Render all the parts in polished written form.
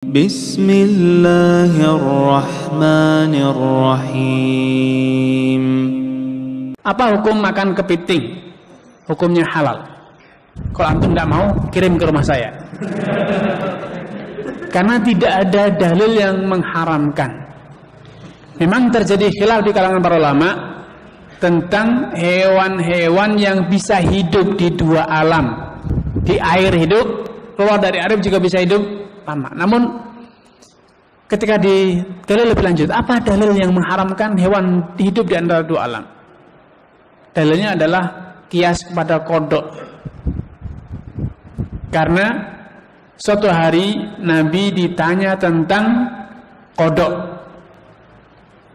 Bismillahirrahmanirrahim. Apa hukum makan kepiting? Hukumnya halal. Kalau antum tidak mau, kirim ke rumah saya. Karena tidak ada dalil yang mengharamkan. Memang terjadi khilaf di kalangan para ulama tentang hewan-hewan yang bisa hidup di dua alam. Di air hidup, keluar dari air juga bisa hidup lama. Namun ketika digali lebih lanjut, apa dalil yang mengharamkan hewan hidup di antara dua alam? Dalilnya adalah kias kepada kodok. Karena suatu hari Nabi ditanya tentang kodok.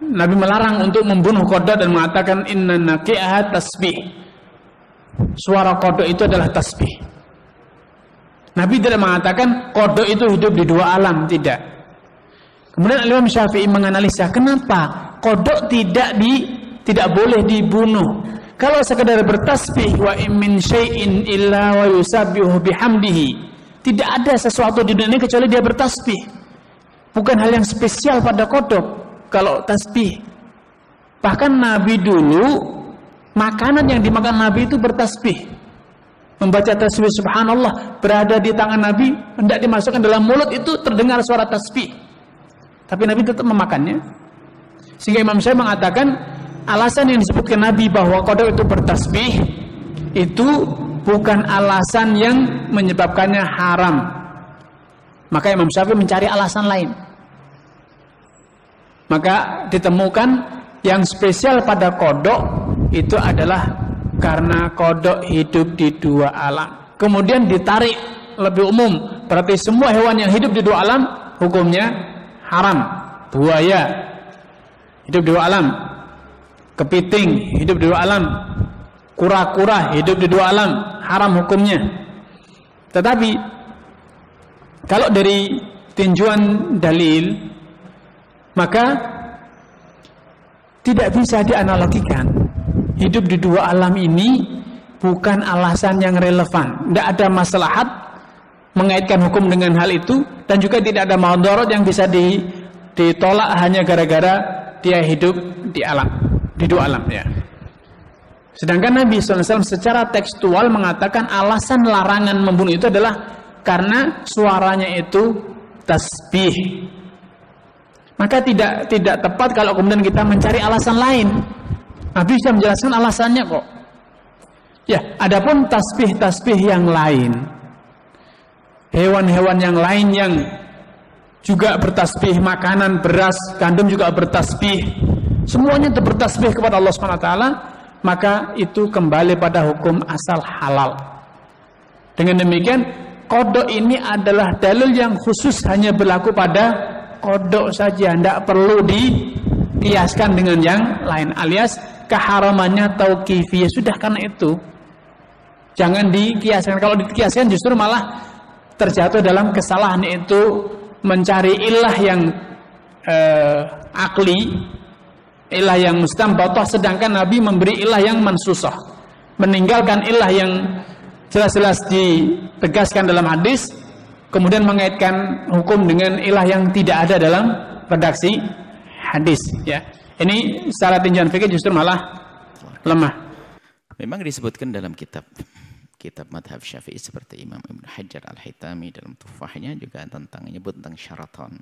Nabi melarang untuk membunuh kodok dan mengatakan inna naqi'aha tasbih. Suara kodok itu adalah tasbih. Nabi tidak mengatakan kodok itu hidup di dua alam, tidak. Kemudian Imam Syafi'i menganalisa kenapa kodok tidak boleh dibunuh. Kalau sekedar bertasbih wa min syai'in illa wa yusabbihu bihamdihi. Tidak ada sesuatu di dunia ini kecuali dia bertasbih. Bukan hal yang spesial pada kodok kalau tasbih. Bahkan Nabi dulu makanan yang dimakan Nabi itu bertasbih. Membaca tasbih subhanallah berada di tangan Nabi, hendak dimasukkan dalam mulut itu terdengar suara tasbih. Tapi Nabi tetap memakannya. Sehingga Imam Syafi'i mengatakan alasan yang disebutkan Nabi bahwa kodok itu bertasbih itu bukan alasan yang menyebabkannya haram. Maka Imam Syafi'i mencari alasan lain. Maka ditemukan yang spesial pada kodok itu adalah karena kodok hidup di dua alam. Kemudian ditarik lebih umum, berarti semua hewan yang hidup di dua alam hukumnya haram. Buaya hidup di dua alam, kepiting hidup di dua alam, kura-kura hidup di dua alam, haram hukumnya. Tetapi kalau dari tinjauan dalil, maka tidak bisa dianalogikan. Hidup di dua alam ini bukan alasan yang relevan. Tidak ada maslahat mengaitkan hukum dengan hal itu, dan juga tidak ada madarat yang bisa ditolak hanya gara-gara dia hidup di alam, di dua alam ya. Sedangkan Nabi SAW secara tekstual mengatakan alasan larangan membunuh itu adalah karena suaranya itu tasbih. Maka tidak tepat kalau kemudian kita mencari alasan lain. Nabi bisa menjelaskan alasannya kok. Ya, adapun tasbih-tasbih yang lain, hewan-hewan yang lain yang juga bertasbih, makanan, beras, gandum juga bertasbih, semuanya itu bertasbih kepada Allah SWT, maka itu kembali pada hukum asal halal. Dengan demikian, kodok ini adalah dalil yang khusus hanya berlaku pada kodok saja, tidak perlu dikiaskan dengan yang lain, alias keharamannya tauqifiyah. Sudah karena itu jangan dikiaskan. Kalau dikiaskan justru malah terjatuh dalam kesalahan, yaitu mencari ilah yang akli, ilah yang mustambatah, sedangkan Nabi memberi ilah yang mansusah, meninggalkan ilah yang jelas-jelas ditegaskan dalam hadis, kemudian mengaitkan hukum dengan ilah yang tidak ada dalam redaksi hadis ya. Ini secara tinjauan fikih justru malah lemah. Memang disebutkan dalam kitab madhab Syafi'i seperti Imam Ibn Hajar Al-Haytami dalam Tuhfahnya juga menyebut tentang syaraton.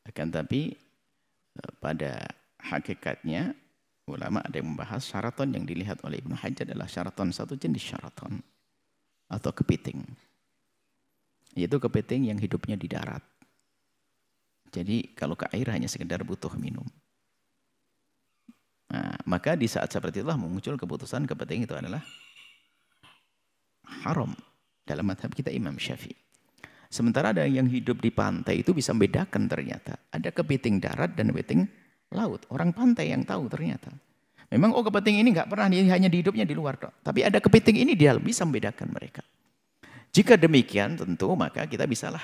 Akan tapi pada hakikatnya ulama ada yang membahas syaraton yang dilihat oleh Ibn Hajar adalah syaraton satu jenis syaraton atau kepiting. Yaitu kepiting yang hidupnya di darat. Jadi kalau ke air hanya sekedar butuh minum. Nah, maka di saat seperti itulah muncul keputusan kepiting itu adalah haram dalam madhab kita Imam Syafi'i. Sementara ada yang hidup di pantai itu bisa membedakan ternyata. Ada kepiting darat dan kepiting laut. Orang pantai yang tahu ternyata. Memang kepiting ini nggak pernah hanya hidupnya di luar. Tapi ada kepiting ini dia bisa membedakan mereka. Jika demikian tentu maka kita bisalah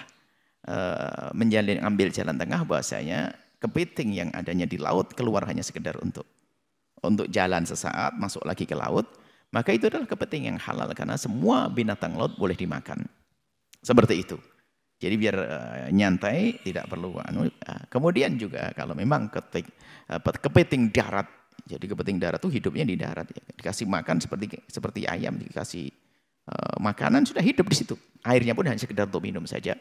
ambil jalan tengah bahwasanya kepiting yang adanya di laut keluar hanya sekedar untuk jalan sesaat, masuk lagi ke laut, maka itu adalah kepiting yang halal karena semua binatang laut boleh dimakan. Seperti itu. Jadi biar nyantai, tidak perlu. Kemudian juga kalau memang kepiting darat, jadi kepiting darat itu hidupnya di darat. Ya. Dikasih makan seperti ayam, dikasih makanan sudah hidup di situ. Airnya pun hanya sekedar untuk minum saja.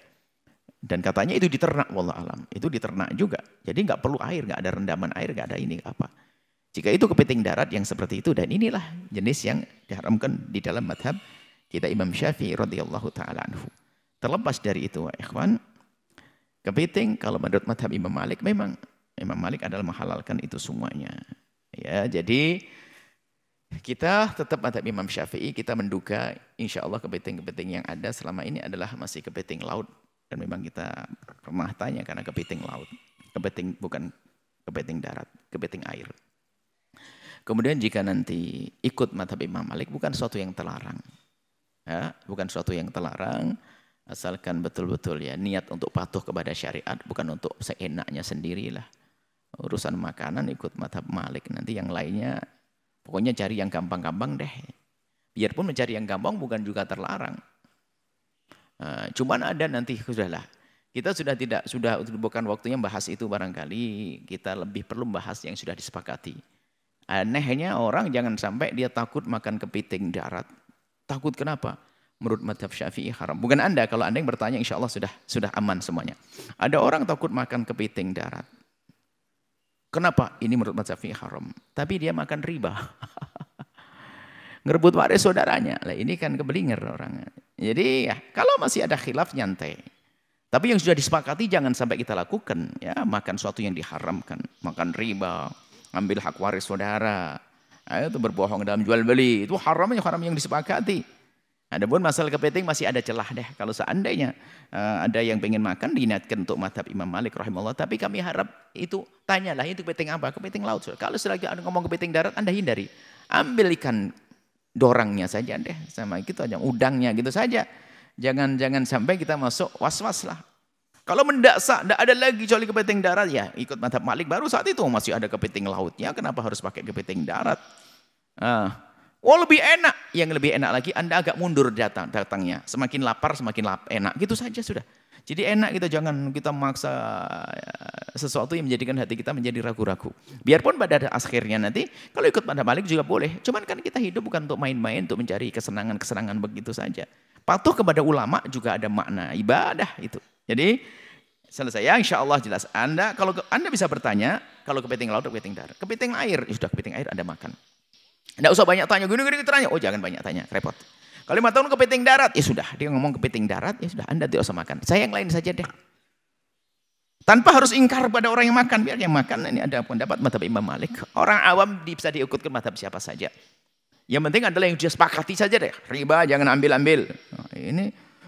Dan katanya itu diternak, wallah alam. Itu diternak juga. Jadi nggak perlu air, nggak ada rendaman air, nggak ada ini apa. Jika itu kepiting darat yang seperti itu, dan inilah jenis yang diharamkan di dalam madhab kita Imam Syafi'i radhiyallahu ta'ala anhu. Terlepas dari itu, ikhwan, kepiting kalau menurut madhab Imam Malik, memang Imam Malik adalah menghalalkan itu semuanya. Ya, jadi kita tetap madhab Imam Syafi'i, kita menduga insya Allah kepiting-kepiting yang ada selama ini adalah masih kepiting laut. Dan memang kita pernah tanya karena kepiting laut. Kepiting bukan kepiting darat, kepiting air. Kemudian jika nanti ikut madhab Imam Malik bukan suatu yang terlarang. Ya, bukan suatu yang terlarang. Asalkan betul-betul ya niat untuk patuh kepada syariat. Bukan untuk seenaknya sendirilah. Urusan makanan ikut madhab Malik. Nanti yang lainnya pokoknya cari yang gampang-gampang deh. Biarpun mencari yang gampang bukan juga terlarang. Cuman ada nanti sudahlah. Kita sudah bukan waktunya bahas itu barangkali. Kita lebih perlu bahas yang sudah disepakati. Anehnya orang jangan sampai dia takut makan kepiting darat. Takut kenapa? Menurut madhab Syafi'i haram. Bukan Anda, kalau Anda yang bertanya insya Allah sudah aman semuanya. Ada orang takut makan kepiting darat. Kenapa? Ini menurut madhab Syafi'i haram. Tapi dia makan riba. Ngerebut waris saudaranya. Lah ini kan kebelinger orangnya. Jadi ya, kalau masih ada khilaf nyantai. Tapi yang sudah disepakati jangan sampai kita lakukan. Ya, makan sesuatu yang diharamkan. Makan riba. Ambil hak waris saudara. Itu berbohong dalam jual beli. Itu haram yang disepakati. Adapun masalah kepiting masih ada celah deh. Kalau seandainya ada yang pengen makan, diniatkan untuk madhab Imam Malik rahimahullah. Tapi kami harap itu, tanyalah itu kepiting apa? Kepiting laut. Kalau selagi Anda ngomong kepiting darat, Anda hindari. Ambil ikan dorangnya saja deh. Sama gitu aja, udangnya gitu saja. Jangan sampai kita masuk was-was lah. Kalau mendasak, tidak ada lagi kecuali kepiting darat, ya ikut madhab Malik. Baru saat itu masih ada kepiting lautnya. Kenapa harus pakai kepiting darat? Lebih enak. Yang lebih enak lagi, Anda agak mundur datangnya. Semakin lapar, semakin enak. Gitu saja sudah. Jadi enak kita, jangan kita maksa sesuatu yang menjadikan hati kita menjadi ragu-ragu. Biarpun pada akhirnya nanti, kalau ikut madhab Malik juga boleh. Cuman kan kita hidup bukan untuk main-main, untuk mencari kesenangan-kesenangan begitu saja. Patuh kepada ulama juga ada makna ibadah itu. Jadi selesai ya, insya Allah jelas. Kalau Anda bisa bertanya, kalau kepiting laut atau kepiting darat. Kepiting air, ya sudah kepiting air Anda makan. Tidak usah banyak tanya, gini-gini tanya. Oh jangan banyak tanya, repot. Kalau 5 tahun kepiting darat, ya sudah. Dia ngomong kepiting darat, ya sudah. Anda tidak usah makan. Saya yang lain saja deh. Tanpa harus ingkar pada orang yang makan. Biar yang makan, ini ada pendapat madhab Imam Malik. Orang awam bisa diikutkan madhab siapa saja. Yang penting adalah yang dia sepakati saja deh. Riba jangan ambil-ambil. Nah,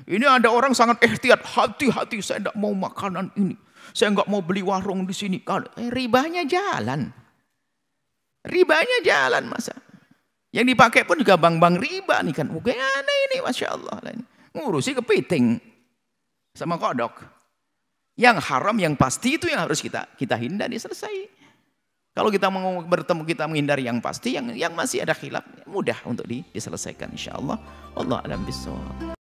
ini ada orang sangat ihtiyat. Hati-hati saya tidak mau makanan ini. Saya nggak mau beli warung di sini. Ribanya jalan. Ribanya jalan masa. Yang dipakai pun juga bank-bank riba nih kan. Bagaimana ini, Masya Allah. Ngurusi kepiting sama kodok. Yang haram, yang pasti itu yang harus kita hindari, selesai. Kalau kita mau bertemu, kita menghindari yang pasti, yang masih ada khilaf, mudah untuk diselesaikan insya Allah. Wallahu a'lam bishawab.